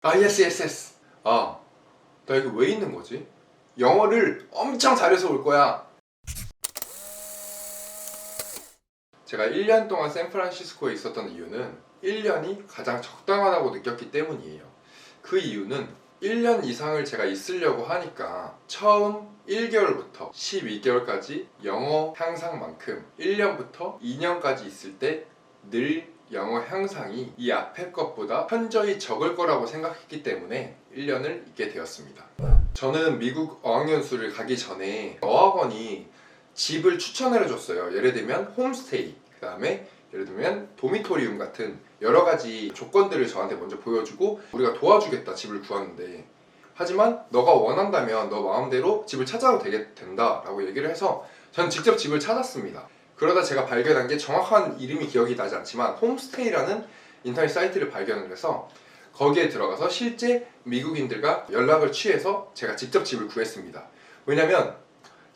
예스 예스 예스. 나 이거 왜 있는 거지? 영어를 엄청 잘해서 올 거야. 제가 1년 동안 샌프란시스코에 있었던 이유는 1년이 가장 적당하다고 느꼈기 때문이에요. 그 이유는 1년 이상을 제가 있으려고 하니까 처음 1개월부터 12개월까지 영어 향상만큼 1년부터 2년까지 있을 때 늘 영어 향상이 이 앞에 것보다 현저히 적을 거라고 생각했기 때문에 1년을 있게 되었습니다. 저는 미국 어학연수를 가기 전에 어학원이 집을 추천해 줬어요. 예를 들면 홈스테이, 그 다음에 예를 들면 도미토리움 같은 여러 가지 조건들을 저한테 먼저 보여주고 우리가 도와주겠다, 집을 구하는데. 하지만 너가 원한다면 너 마음대로 집을 찾아도 된다 라고 얘기를 해서 전 직접 집을 찾았습니다. 그러다 제가 발견한 게, 정확한 이름이 기억이 나지 않지만 홈스테이라는 인터넷 사이트를 발견을 해서 거기에 들어가서 실제 미국인들과 연락을 취해서 제가 직접 집을 구했습니다. 왜냐면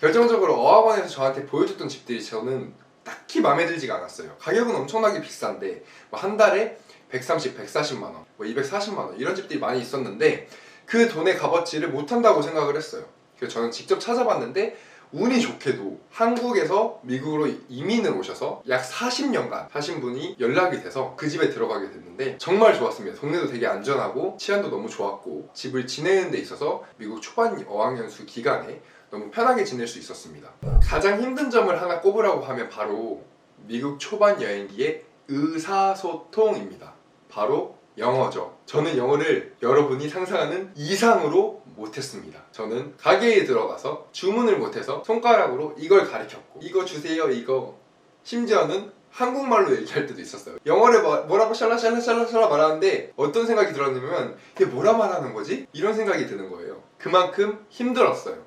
결정적으로 어학원에서 저한테 보여줬던 집들이 저는 딱히 마음에 들지가 않았어요. 가격은 엄청나게 비싼데 한 달에 130, 140만원, 240만원 이런 집들이 많이 있었는데 그 돈의 값어치를 못한다고 생각을 했어요. 그래서 저는 직접 찾아봤는데 운이 좋게도 한국에서 미국으로 이민을 오셔서 약 40년간 사신 분이 연락이 돼서 그 집에 들어가게 됐는데 정말 좋았습니다. 동네도 되게 안전하고 치안도 너무 좋았고 집을 지내는 데 있어서 미국 초반 어학연수 기간에 너무 편하게 지낼 수 있었습니다. 가장 힘든 점을 하나 꼽으라고 하면 바로 미국 초반 여행기의 의사소통입니다. 바로 영어죠. 저는 영어를 여러분이 상상하는 이상으로 못했습니다. 저는 가게에 들어가서 주문을 못해서 손가락으로 이걸 가리켰고, 이거 주세요, 이거. 심지어는 한국말로 얘기할 때도 있었어요. 영어를 뭐라고 샬라샬라샬라샬라 말하는데 어떤 생각이 들었냐면 이게 뭐라 말하는 거지? 이런 생각이 드는 거예요. 그만큼 힘들었어요.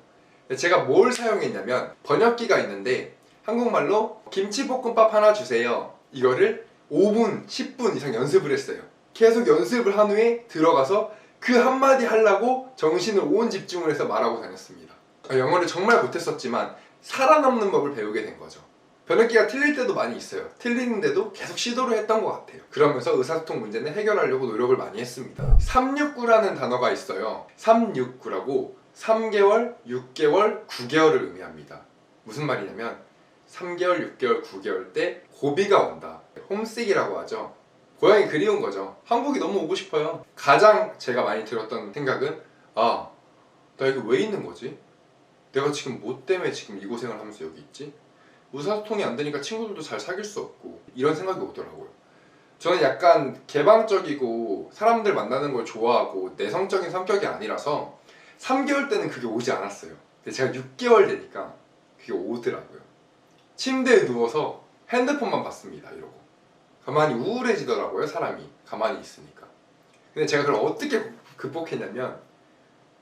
제가 뭘 사용했냐면 번역기가 있는데 한국말로 김치볶음밥 하나 주세요, 이거를 5분, 10분 이상 연습을 했어요. 계속 연습을 한 후에 들어가서 그 한마디 하려고 정신을 온 집중을 해서 말하고 다녔습니다. 영어를 정말 못했었지만 살아남는 법을 배우게 된 거죠. 번역기가 틀릴 때도 많이 있어요. 틀리는데도 계속 시도를 했던 것 같아요. 그러면서 의사소통 문제는 해결하려고 노력을 많이 했습니다. 369라는 단어가 있어요. 369라고 3개월, 6개월, 9개월을 의미합니다. 무슨 말이냐면 3개월, 6개월, 9개월 때 고비가 온다. 홈식이라고 하죠. 고향이 그리운 거죠. 한국이 너무 오고 싶어요. 가장 제가 많이 들었던 생각은 나 이거 왜 있는 거지? 내가 지금 뭐 때문에 지금 이 고생을 하면서 여기 있지? 의사소통이 안 되니까 친구들도 잘 사귈 수 없고, 이런 생각이 오더라고요. 저는 약간 개방적이고 사람들 만나는 걸 좋아하고 내성적인 성격이 아니라서 3개월 때는 그게 오지 않았어요. 근데 제가 6개월 되니까 그게 오더라고요. 침대에 누워서 핸드폰만 봤습니다. 이러고 가만히 우울해지더라고요, 사람이 가만히 있으니까. 근데 제가 그걸 어떻게 극복했냐면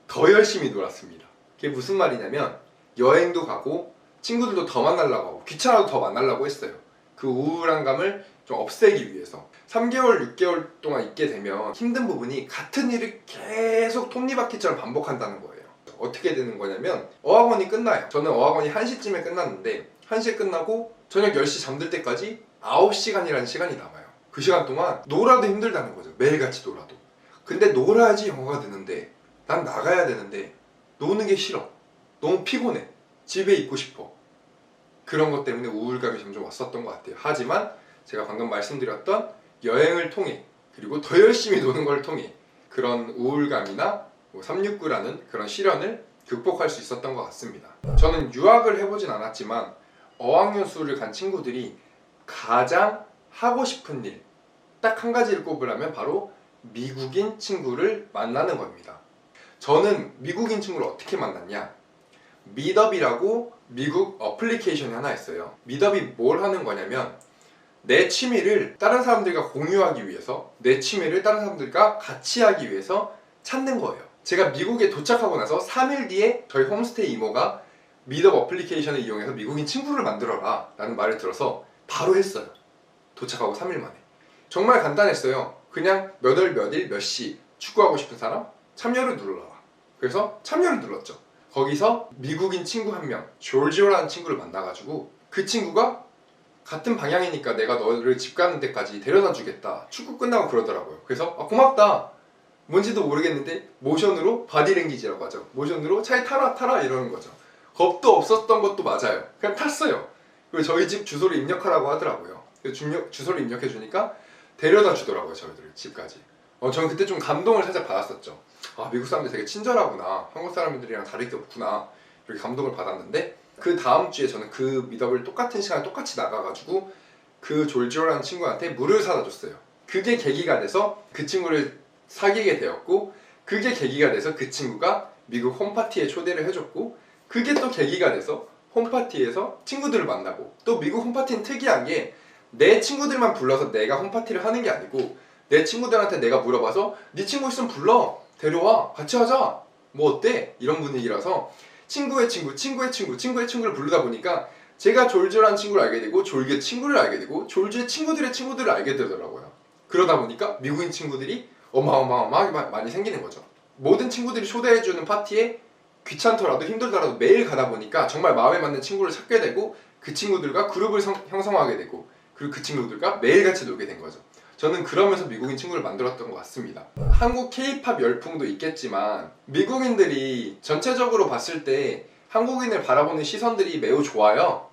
더 열심히 놀았습니다. 그게 무슨 말이냐면 여행도 가고 친구들도 더 만나려고 하고 귀찮아도 더 만나려고 했어요. 그 우울한 감을 좀 없애기 위해서. 3개월, 6개월 동안 있게 되면 힘든 부분이 같은 일을 계속 톱니바퀴처럼 반복한다는 거예요. 어떻게 되는 거냐면 어학원이 끝나요. 저는 어학원이 1시쯤에 끝났는데 1시에 끝나고 저녁 10시 잠들 때까지 9시간이라는 시간이 남아요. 그 시간 동안 놀아도 힘들다는 거죠. 매일같이 놀아도. 근데 놀아야지 영어가 되는데 난 나가야 되는데 노는 게 싫어. 너무 피곤해. 집에 있고 싶어. 그런 것 때문에 우울감이 점점 왔었던 것 같아요. 하지만 제가 방금 말씀드렸던 여행을 통해, 그리고 더 열심히 노는 걸 통해 그런 우울감이나 369라는 그런 시련을 극복할 수 있었던 것 같습니다. 저는 유학을 해보진 않았지만 어학연수를 간 친구들이 가장 하고 싶은 일 딱 한 가지를 꼽으라면 바로 미국인 친구를 만나는 겁니다. 저는 미국인 친구를 어떻게 만났냐? 미더비라고 미국 어플리케이션이 하나 있어요. 미더비 뭘 하는 거냐면 내 취미를 다른 사람들과 공유하기 위해서, 내 취미를 다른 사람들과 같이 하기 위해서 찾는 거예요. 제가 미국에 도착하고 나서 3일 뒤에 저희 홈스테이 이모가 미더 어플리케이션을 이용해서 미국인 친구를 만들어라 라는 말을 들어서 바로 했어요. 도착하고 3일 만에. 정말 간단했어요. 그냥 몇 월 몇 일 몇 시 축구하고 싶은 사람 참여를 눌러라. 그래서 참여를 눌렀죠. 거기서 미국인 친구 한 명, 조지오라는 친구를 만나가지고 그 친구가 같은 방향이니까 내가 너를 집 가는 데까지 데려다 주겠다, 축구 끝나고 그러더라고요. 그래서 고맙다, 뭔지도 모르겠는데 모션으로 바디랭귀지라고 하죠. 모션으로 차에 타라 이러는 거죠. 겁도 없었던 것도 맞아요. 그냥 탔어요. 그리고 저희 집 주소를 입력하라고 하더라고요. 그래서 주소를 입력해 주니까 데려다 주더라고요. 저희들 집까지. 저는 그때 좀 감동을 살짝 받았었죠. 아, 미국 사람들 되게 친절하구나. 한국 사람들이랑 다를 게 없구나. 이렇게 감동을 받았는데, 그 다음 주에 저는 그 미더블 똑같은 시간에 똑같이 나가가지고 그 졸지오라는 친구한테 물을 사다 줬어요. 그게 계기가 돼서 그 친구를 사귀게 되었고, 그게 계기가 돼서 그 친구가 미국 홈파티에 초대를 해줬고, 그게 또 계기가 돼서 홈파티에서 친구들을 만나고, 또 미국 홈파티는 특이한 게 내 친구들만 불러서 내가 홈파티를 하는 게 아니고, 내 친구들한테 내가 물어봐서 네 친구 있으면 불러, 데려와, 같이 하자, 뭐 어때? 이런 분위기라서 친구의 친구, 친구의 친구, 친구의 친구를 부르다 보니까 제가 졸졸한 친구를 알게 되고, 졸기의 친구를 알게 되고, 졸지의 친구들의 친구들을 알게 되더라고요. 그러다 보니까 미국인 친구들이 어마어마하게 많이 생기는 거죠. 모든 친구들이 초대해주는 파티에 귀찮더라도 힘들더라도 매일 가다 보니까 정말 마음에 맞는 친구를 찾게 되고, 그 친구들과 그룹을 형성하게 되고, 그리고 그 친구들과 매일같이 놀게 된 거죠. 저는 그러면서 미국인 친구를 만들었던 것 같습니다. 한국 K-팝 열풍도 있겠지만 미국인들이 전체적으로 봤을 때 한국인을 바라보는 시선들이 매우 좋아요.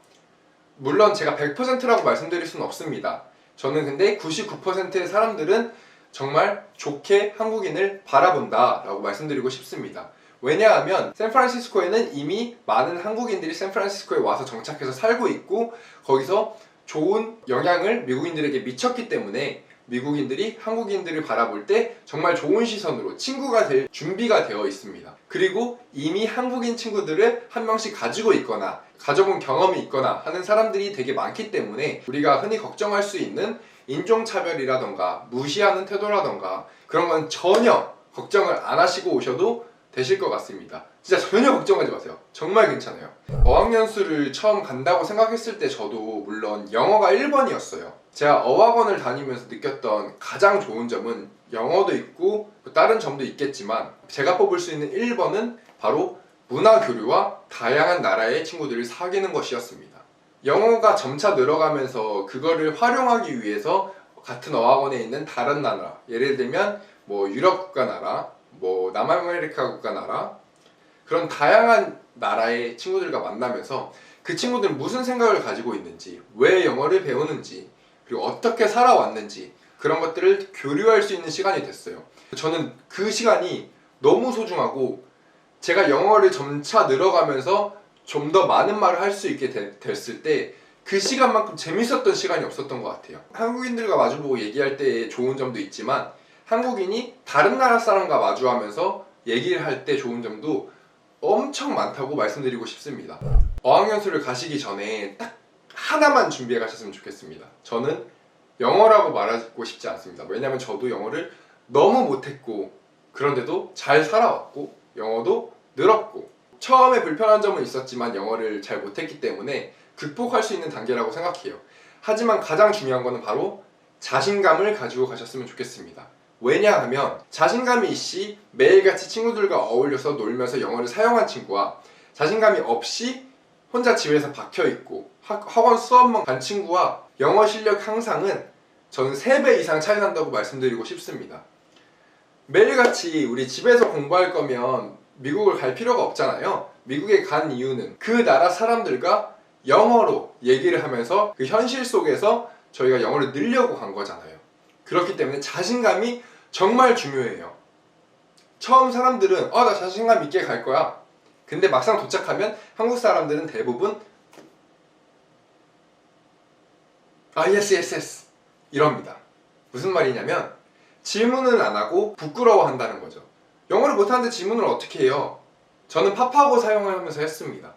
물론 제가 100%라고 말씀드릴 수는 없습니다. 저는 근데 99%의 사람들은 정말 좋게 한국인을 바라본다 라고 말씀드리고 싶습니다. 왜냐하면 샌프란시스코에는 이미 많은 한국인들이 샌프란시스코에 와서 정착해서 살고 있고, 거기서 좋은 영향을 미국인들에게 미쳤기 때문에 미국인들이 한국인들을 바라볼 때 정말 좋은 시선으로 친구가 될 준비가 되어 있습니다. 그리고 이미 한국인 친구들을 한 명씩 가지고 있거나 가져본 경험이 있거나 하는 사람들이 되게 많기 때문에 우리가 흔히 걱정할 수 있는 인종차별이라던가 무시하는 태도라던가 그런 건 전혀 걱정을 안 하시고 오셔도 되실 것 같습니다. 진짜 전혀 걱정하지 마세요. 정말 괜찮아요. 어학연수를 처음 간다고 생각했을 때 저도 물론 영어가 1번이었어요. 제가 어학원을 다니면서 느꼈던 가장 좋은 점은 영어도 있고 다른 점도 있겠지만 제가 뽑을 수 있는 1번은 바로 문화 교류와 다양한 나라의 친구들을 사귀는 것이었습니다. 영어가 점차 늘어가면서 그거를 활용하기 위해서 같은 어학원에 있는 다른 나라, 예를 들면 뭐 유럽 국가 나라, 뭐 남아메리카 국가 나라, 그런 다양한 나라의 친구들과 만나면서 그 친구들은 무슨 생각을 가지고 있는지, 왜 영어를 배우는지, 그리고 어떻게 살아왔는지 그런 것들을 교류할 수 있는 시간이 됐어요. 저는 그 시간이 너무 소중하고 제가 영어를 점차 늘어가면서 좀 더 많은 말을 할 수 있게 됐을 때 그 시간만큼 재밌었던 시간이 없었던 것 같아요. 한국인들과 마주보고 얘기할 때 좋은 점도 있지만 한국인이 다른 나라 사람과 마주하면서 얘기를 할 때 좋은 점도 엄청 많다고 말씀드리고 싶습니다. 어학연수를 가시기 전에 딱 하나만 준비해 가셨으면 좋겠습니다. 저는 영어라고 말하고 싶지 않습니다. 왜냐면 저도 영어를 너무 못했고 그런데도 잘 살아왔고 영어도 늘었고 처음에 불편한 점은 있었지만 영어를 잘 못했기 때문에 극복할 수 있는 단계라고 생각해요. 하지만 가장 중요한 거는 바로 자신감을 가지고 가셨으면 좋겠습니다. 왜냐하면 자신감이 있이 매일같이 친구들과 어울려서 놀면서 영어를 사용한 친구와 자신감이 없이 혼자 집에서 박혀있고 학원 수업만 간 친구와 영어 실력 향상은 저는 3배 이상 차이 난다고 말씀드리고 싶습니다. 매일같이 우리 집에서 공부할 거면 미국을 갈 필요가 없잖아요. 미국에 간 이유는 그 나라 사람들과 영어로 얘기를 하면서 그 현실 속에서 저희가 영어를 늘려고 간 거잖아요. 그렇기 때문에 자신감이 정말 중요해요. 처음 사람들은 나 자신감 있게 갈 거야. 근데 막상 도착하면 한국 사람들은 대부분 yes 이럽니다. 무슨 말이냐면 질문을 안 하고 부끄러워한다는 거죠. 영어를 못하는데 질문을 어떻게 해요? 저는 팝하고 사용을 하면서 했습니다.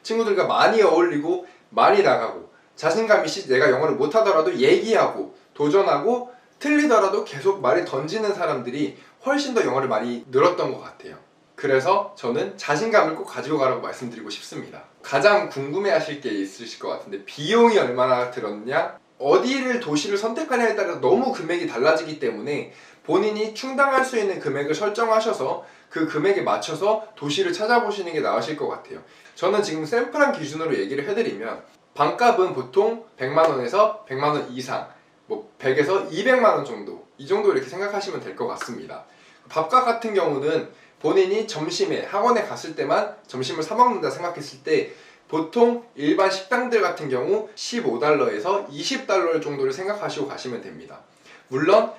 친구들과 많이 어울리고 많이 나가고 자신감 있이 내가 영어를 못하더라도 얘기하고 도전하고 틀리더라도 계속 말을 던지는 사람들이 훨씬 더 영어를 많이 늘었던 것 같아요. 그래서 저는 자신감을 꼭 가지고 가라고 말씀드리고 싶습니다. 가장 궁금해하실 게 있으실 것 같은데 비용이 얼마나 들었냐? 어디를 도시를 선택하냐에 따라서 너무 금액이 달라지기 때문에 본인이 충당할 수 있는 금액을 설정하셔서 그 금액에 맞춰서 도시를 찾아보시는 게 나으실 것 같아요. 저는 지금 샌프란 기준으로 얘기를 해드리면 방값은 보통 100만원에서 100만원 이상, 뭐 100에서 200만원 정도, 이 정도 이렇게 생각하시면 될 것 같습니다. 밥값 같은 경우는 본인이 점심에 학원에 갔을 때만 점심을 사 먹는다 생각했을 때 보통 일반 식당들 같은 경우 15달러에서 20달러 정도를 생각하시고 가시면 됩니다. 물론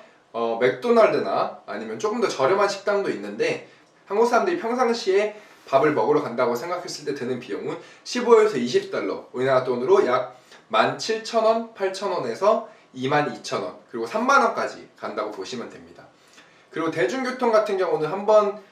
맥도날드나 아니면 조금 더 저렴한 식당도 있는데 한국 사람들이 평상시에 밥을 먹으러 간다고 생각했을 때 드는 비용은 15에서 20달러, 우리나라 돈으로 약 17,000원, 8,000원에서 22,000원, 그리고 3만원까지 간다고 보시면 됩니다. 그리고 대중교통 같은 경우는 한번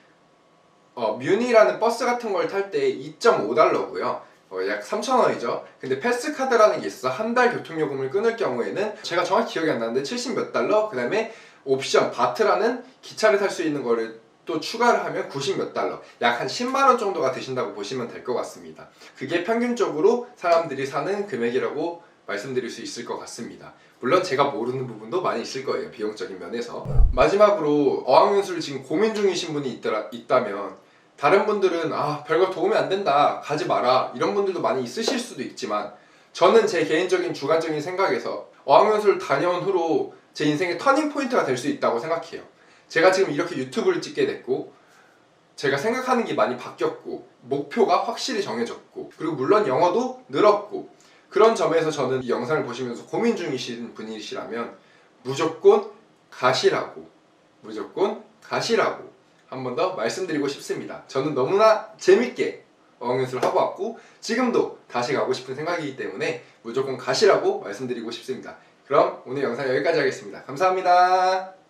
뮤니라는 버스 같은 걸 탈 때 2.5달러고요. 약 3,000원이죠. 근데 패스카드라는 게 있어서 한 달 교통요금을 끊을 경우에는 제가 정확히 기억이 안 나는데 70 몇 달러, 그 다음에 옵션 바트라는 기차를 탈 수 있는 거를 또 추가를 하면 90 몇 달러, 약 한 10만원 정도가 드신다고 보시면 될 것 같습니다. 그게 평균적으로 사람들이 사는 금액이라고 말씀드릴 수 있을 것 같습니다. 물론 제가 모르는 부분도 많이 있을 거예요, 비용적인 면에서. 마지막으로 어학연수를 지금 고민 중이신 분이 있다면 다른 분들은 별거 도움이 안 된다, 가지 마라, 이런 분들도 많이 있으실 수도 있지만 저는 제 개인적인 주관적인 생각에서 어학연수를 다녀온 후로 제 인생의 터닝 포인트가 될 수 있다고 생각해요. 제가 지금 이렇게 유튜브를 찍게 됐고 제가 생각하는 게 많이 바뀌었고 목표가 확실히 정해졌고 그리고 물론 영어도 늘었고 그런 점에서 저는 이 영상을 보시면서 고민 중이신 분이시라면 무조건 가시라고 한 번 더 말씀드리고 싶습니다. 저는 너무나 재밌게 어학연수를 하고 왔고 지금도 다시 가고 싶은 생각이기 때문에 무조건 가시라고 말씀드리고 싶습니다. 그럼 오늘 영상 여기까지 하겠습니다. 감사합니다.